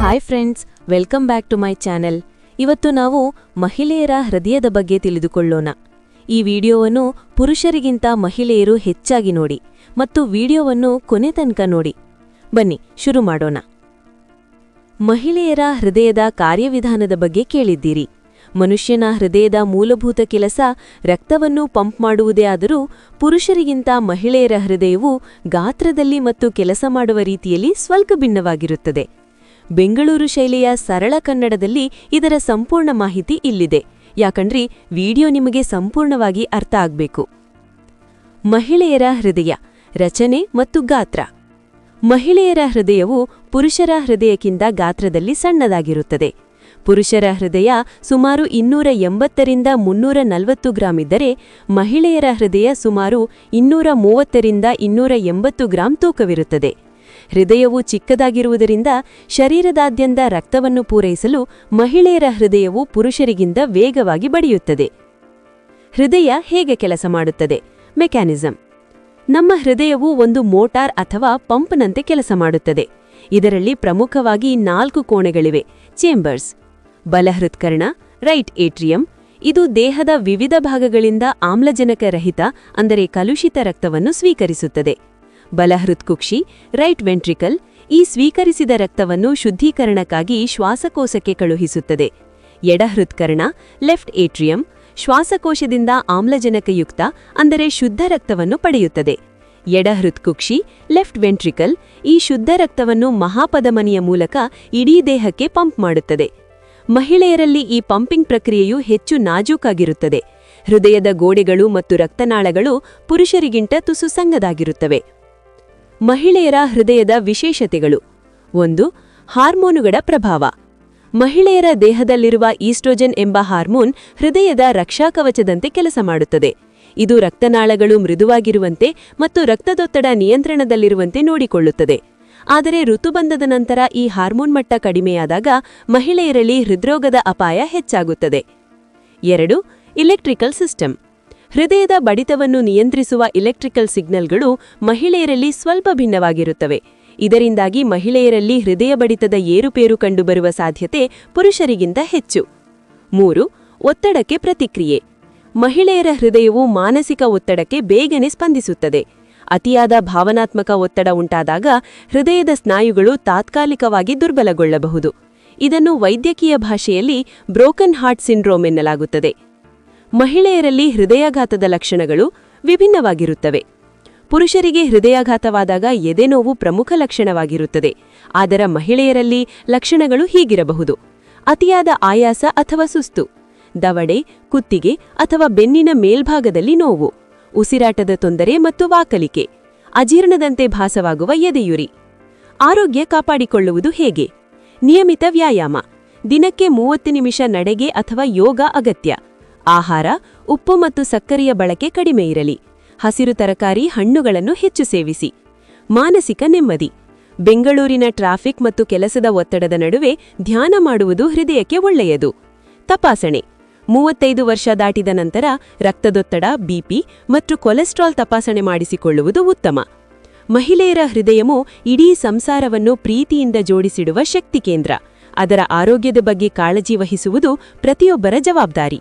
Hi friends, welcome back to my channel. ಇವತ್ತು ನಾವು ಮಹಿಳೆಯರ ಹೃದಯದ ಬಗ್ಗೆ ತಿಳಿದುಕೊಳ್ಳೋಣ. ಈ ವಿಡಿಯೋವನ್ನು ಪುರುಷರಿಗಿಂತ ಮಹಿಳೆಯರು ಹೆಚ್ಚಾಗಿ ನೋಡಿ ಮತ್ತು ವಿಡಿಯೋವನ್ನು ಕೊನೆ ತನಕ ನೋಡಿ. ಬನ್ನಿ ಶುರು ಮಾಡೋಣ. ಮಹಿಳೆಯರ ಹೃದಯದ ಕಾರ್ಯವಿಧಾನದ ಬಗ್ಗೆ ಕೇಳಿದ್ದೀರಿ. ಮನುಷ್ಯನ ಹೃದಯದ ಮೂಲಭೂತ ಕೆಲಸ ರಕ್ತವನ್ನು ಪಂಪ್ ಮಾಡುವುದೇ ಆದರೂ ಪುರುಷರಿಗಿಂತ ಮಹಿಳೆಯರ ಹೃದಯವು ಗಾತ್ರದಲ್ಲಿ ಮತ್ತು ಕೆಲಸ ಮಾಡುವ ರೀತಿಯಲ್ಲಿ ಸ್ವಲ್ಪ ಭಿನ್ನವಾಗಿರುತ್ತದೆ. ಬೆಂಗಳೂರು ಶೈಲಿಯ ಸರಳ ಕನ್ನಡದಲ್ಲಿ ಇದರ ಸಂಪೂರ್ಣ ಮಾಹಿತಿ ಇಲ್ಲಿದೆ. ಯಾಕಂದ್ರೆ ವಿಡಿಯೋ ನಿಮಗೆ ಸಂಪೂರ್ಣವಾಗಿ ಅರ್ಥ ಆಗಬೇಕು. ಮಹಿಳೆಯರ ಹೃದಯ ರಚನೆ ಮತ್ತು ಗಾತ್ರ. ಮಹಿಳೆಯರ ಹೃದಯವು ಪುರುಷರ ಹೃದಯಕ್ಕಿಂತ ಗಾತ್ರದಲ್ಲಿ ಸಣ್ಣದಾಗಿರುತ್ತದೆ. ಪುರುಷರ ಹೃದಯ ಸುಮಾರು 280ರಿಂದ 340 ಗ್ರಾಂ ಇದ್ದರೆ ಮಹಿಳೆಯರ ಹೃದಯ ಸುಮಾರು 230ರಿಂದ 280 ಗ್ರಾಂ ತೂಕವಿರುತ್ತದೆ. ಹೃದಯವು ಚಿಕ್ಕದಾಗಿರುವುದರಿಂದ ಶರೀರದಾದ್ಯಂತ ರಕ್ತವನ್ನು ಪೂರೈಸಲು ಮಹಿಳೆಯರ ಹೃದಯವು ಪುರುಷರಿಗಿಂತ ವೇಗವಾಗಿ ಬಡಿಯುತ್ತದೆ. ಹೃದಯ ಹೇಗೆ ಕೆಲಸ ಮಾಡುತ್ತದೆ? ಮೆಕ್ಯಾನಿಸಂ. ನಮ್ಮ ಹೃದಯವು ಒಂದು ಮೋಟಾರ್ ಅಥವಾ ಪಂಪ್ನಂತೆ ಕೆಲಸ ಮಾಡುತ್ತದೆ. ಇದರಲ್ಲಿ ಪ್ರಮುಖವಾಗಿ 4 ಕೋಣೆಗಳಿವೆ, ಚೇಂಬರ್ಸ್. ಬಲಹೃತ್ಕರ್ಣ, ರೈಟ್ ಏಟ್ರಿಯಂ. ಇದು ದೇಹದ ವಿವಿಧ ಭಾಗಗಳಿಂದ ಆಮ್ಲಜನಕ ರಹಿತ ಅಂದರೆ ಕಲುಷಿತ ರಕ್ತವನ್ನು ಸ್ವೀಕರಿಸುತ್ತದೆ. ಬಲಹೃತ್ಕುಕ್ಷಿ, ರೈಟ್ ವೆಂಟ್ರಿಕಲ್. ಈ ಸ್ವೀಕರಿಸಿದ ರಕ್ತವನ್ನು ಶುದ್ಧೀಕರಣಕ್ಕಾಗಿ ಶ್ವಾಸಕೋಶಕ್ಕೆ ಕಳುಹಿಸುತ್ತದೆ. ಎಡಹೃತ್ಕರ್ಣ, ಲೆಫ್ಟ್ ಏಟ್ರಿಯಂ. ಶ್ವಾಸಕೋಶದಿಂದ ಆಮ್ಲಜನಕಯುಕ್ತ ಅಂದರೆ ಶುದ್ಧ ರಕ್ತವನ್ನು ಪಡೆಯುತ್ತದೆ. ಎಡಹೃತ್ಕುಕ್ಷಿ, ಲೆಫ್ಟ್ ವೆಂಟ್ರಿಕಲ್. ಈ ಶುದ್ಧ ರಕ್ತವನ್ನು ಮಹಾಪಧಮನಿಯ ಮೂಲಕ ಇಡೀ ದೇಹಕ್ಕೆ ಪಂಪ್ ಮಾಡುತ್ತದೆ. ಮಹಿಳೆಯರಲ್ಲಿ ಈ ಪಂಪಿಂಗ್ ಪ್ರಕ್ರಿಯೆಯು ಹೆಚ್ಚು ನಾಜೂಕಾಗಿರುತ್ತದೆ. ಹೃದಯದ ಗೋಡೆಗಳು ಮತ್ತು ರಕ್ತನಾಳಗಳು ಪುರುಷರಿಗಿಂತ ತುಸು ಸಣ್ಣದಾಗಿರುತ್ತವೆ. ಮಹಿಳೆಯರ ಹೃದಯದ ವಿಶೇಷತೆಗಳು. 1. ಹಾರ್ಮೋನುಗಳ ಪ್ರಭಾವ. ಮಹಿಳೆಯರ ದೇಹದಲ್ಲಿರುವ ಈಸ್ಟ್ರೋಜನ್ ಎಂಬ ಹಾರ್ಮೋನ್ ಹೃದಯದ ರಕ್ಷಾಕವಚದಂತೆ ಕೆಲಸ ಮಾಡುತ್ತದೆ. ಇದು ರಕ್ತನಾಳಗಳು ಮೃದುವಾಗಿರುವಂತೆ ಮತ್ತು ರಕ್ತದೊತ್ತಡ ನಿಯಂತ್ರಣದಲ್ಲಿರುವಂತೆ ನೋಡಿಕೊಳ್ಳುತ್ತದೆ. ಆದರೆ ಋತುಬಂಧದ ನಂತರ ಈ ಹಾರ್ಮೋನ್ ಮಟ್ಟ ಕಡಿಮೆಯಾದಾಗ ಮಹಿಳೆಯರಲ್ಲಿ ಹೃದ್ರೋಗದ ಅಪಾಯ ಹೆಚ್ಚಾಗುತ್ತದೆ. 2. Electrical system. ಹೃದಯದ ಬಡಿತವನ್ನು ನಿಯಂತ್ರಿಸುವ ಇಲೆಕ್ಟ್ರಿಕಲ್ ಸಿಗ್ನಲ್ಗಳು ಮಹಿಳೆಯರಲ್ಲಿ ಸ್ವಲ್ಪ ಭಿನ್ನವಾಗಿರುತ್ತವೆ. ಇದರಿಂದಾಗಿ ಮಹಿಳೆಯರಲ್ಲಿ ಹೃದಯ ಬಡಿತದ ಏರುಪೇರು ಕಂಡುಬರುವ ಸಾಧ್ಯತೆ ಪುರುಷರಿಗಿಂತ ಹೆಚ್ಚು. 3. ಒತ್ತಡಕ್ಕೆ ಪ್ರತಿಕ್ರಿಯೆ. ಮಹಿಳೆಯರ ಹೃದಯವು ಮಾನಸಿಕ ಒತ್ತಡಕ್ಕೆ ಬೇಗನೆ ಸ್ಪಂದಿಸುತ್ತದೆ. ಅತಿಯಾದ ಭಾವನಾತ್ಮಕ ಒತ್ತಡ ಉಂಟಾದಾಗ ಹೃದಯದ ಸ್ನಾಯುಗಳು ತಾತ್ಕಾಲಿಕವಾಗಿ ದುರ್ಬಲಗೊಳ್ಳಬಹುದು. ಇದನ್ನು ವೈದ್ಯಕೀಯ ಭಾಷೆಯಲ್ಲಿ ಬ್ರೋಕನ್ ಹಾರ್ಟ್ ಸಿಂಡ್ರೋಮ್ ಎನ್ನಲಾಗುತ್ತದೆ. ಮಹಿಳೆಯರಲ್ಲಿ ಹೃದಯಾಘಾತದ ಲಕ್ಷಣಗಳು ವಿಭಿನ್ನವಾಗಿರುತ್ತವೆ. ಪುರುಷರಿಗೆ ಹೃದಯಾಘಾತವಾದಾಗ ಎದೆನೋವು ಪ್ರಮುಖ ಲಕ್ಷಣವಾಗಿರುತ್ತದೆ. ಆದರೆ ಮಹಿಳೆಯರಲ್ಲಿ ಲಕ್ಷಣಗಳು ಹೀಗಿರಬಹುದು: ಅತಿಯಾದ ಆಯಾಸ ಅಥವಾ ಸುಸ್ತು, ದವಡೆ, ಕುತ್ತಿಗೆ ಅಥವಾ ಬೆನ್ನಿನ ಮೇಲ್ಭಾಗದಲ್ಲಿ ನೋವು, ಉಸಿರಾಟದ ತೊಂದರೆ ಮತ್ತು ವಾಕಲಿಕೆ, ಅಜೀರ್ಣದಂತೆ ಭಾಸವಾಗುವ ಎದೆಯುರಿ. ಆರೋಗ್ಯ ಕಾಪಾಡಿಕೊಳ್ಳುವುದು ಹೇಗೆ? ನಿಯಮಿತ ವ್ಯಾಯಾಮ. ದಿನಕ್ಕೆ 30 ನಿಮಿಷ ನಡೆಗೆ ಅಥವಾ ಯೋಗ ಅಗತ್ಯ. ಆಹಾರ, ಉಪ್ಪು ಮತ್ತು ಸಕ್ಕರೆಯ ಬಳಕೆ ಕಡಿಮೆ ಇರಲಿ. ಹಸಿರು ತರಕಾರಿ, ಹಣ್ಣುಗಳನ್ನು ಹೆಚ್ಚು ಸೇವಿಸಿ. ಮಾನಸಿಕ ನೆಮ್ಮದಿ. ಬೆಂಗಳೂರಿನ ಟ್ರಾಫಿಕ್ ಮತ್ತು ಕೆಲಸದ ಒತ್ತಡದ ನಡುವೆ ಧ್ಯಾನ ಮಾಡುವುದು ಹೃದಯಕ್ಕೆ ಒಳ್ಳೆಯದು. ತಪಾಸಣೆ. 35 ವರ್ಷ ದಾಟಿದ ನಂತರ ರಕ್ತದೊತ್ತಡ, ಬಿಪಿ ಮತ್ತು ಕೊಲೆಸ್ಟ್ರಾಲ್ ತಪಾಸಣೆ ಮಾಡಿಸಿಕೊಳ್ಳುವುದು ಉತ್ತಮ. ಮಹಿಳೆಯರ ಹೃದಯವು ಇಡೀ ಸಂಸಾರವನ್ನು ಪ್ರೀತಿಯಿಂದ ಜೋಡಿಸಿಡುವ ಶಕ್ತಿ ಕೇಂದ್ರ. ಅದರ ಆರೋಗ್ಯದ ಬಗ್ಗೆ ಕಾಳಜಿ ವಹಿಸುವುದು ಪ್ರತಿಯೊಬ್ಬರ ಜವಾಬ್ದಾರಿ.